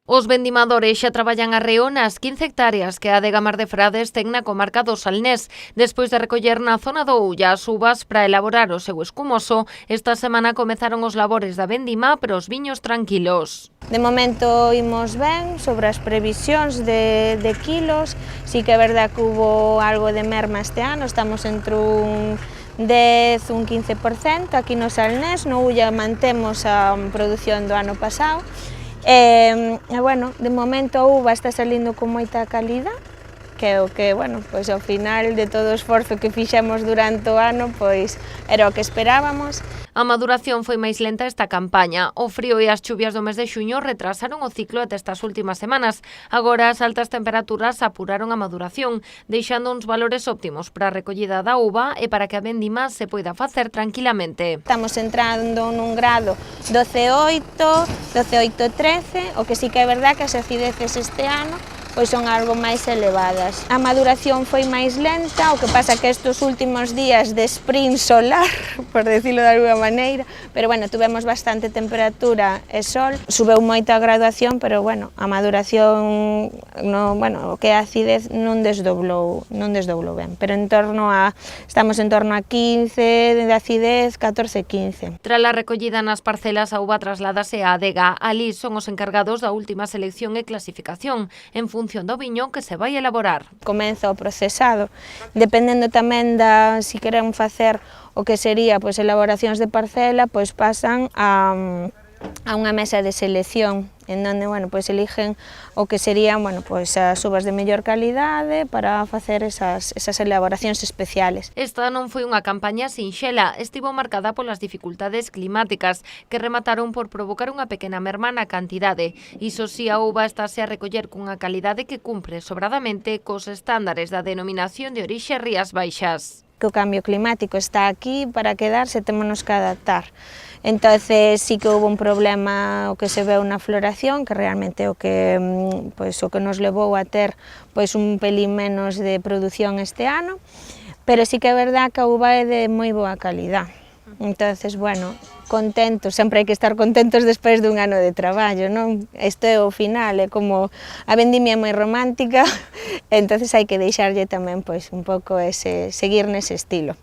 Os vendimadores xa traballan arreo nas 15 hectáreas que a adega Mar de Frades ten na comarca do Salnés. Despois de recoller na zona do Ulla as uvas para elaborar o seu escumoso, esta semana comezaron os labores da vendima para os viños tranquilos. De momento imos ben sobre as previsións de kilos. Sí que é verdad que hubo algo de merma este ano, estamos entre un 10, un 15%. Aquí no Salnés, no Ulla mantemos a produción do ano pasado. Bueno, de momento a uva está salindo con moita calidad, que é o que, bueno, pois ao final de todo o esforzo que fixemos durante o ano, pois era o que esperábamos. A maduración foi máis lenta esta campaña. O frío e as chuvias do mes de xuño retrasaron o ciclo até estas últimas semanas. Agora as altas temperaturas apuraron a maduración, deixando uns valores óptimos para a recollida da uva e para que a vendima se poida facer tranquilamente. Estamos entrando nun grado 12,8, 12,8-13, o que sí que é verdad que as acideces este ano pois son algo máis elevadas. A maduración foi máis lenta, o que pasa que estes últimos días de sprint solar, por decirlo de alguma maneira, pero bueno, tuvemos bastante temperatura e sol, subeu moito a graduación, pero bueno, a maduración, o que é a acidez non desdoblou ben, pero estamos en torno a 15 de acidez, 14-15. Tras a recollida nas parcelas, a uva trasládase á adega. Ali son os encargados da última selección e clasificación, en función do viño que se vai elaborar. Comeza o procesado, dependendo tamén si queremos facer o que sería pois elaboracións de parcela, pois pasan a unha mesa de selección, en onde, pois eligen o que serían, pois as uvas de mellor calidade para facer esas elaboracións especiales. Esta non foi unha campaña sinxela, estivo marcada polas dificultades climáticas que remataron por provocar unha pequena merma na cantidade. Iso si, a uva estáse a recoller cunha calidade que cumpre sobradamente cos estándares da denominación de orixe Rías Baixas. Que o cambio climático está aquí para quedarse, témonos que adaptar. Entonces sí que hubo un problema o que se veu na floración, que realmente o que nos levou a ter pois un pelín menos de produción este ano, pero sí que é verdad que a uva é de moi boa calidad. Entonces, contentos, sempre hai que estar contentos despois dun ano de traballo, non? Isto é o final, é como a vendimia é moi romántica, entonces hai que deixarlle tamén pois un pouco seguir nese estilo.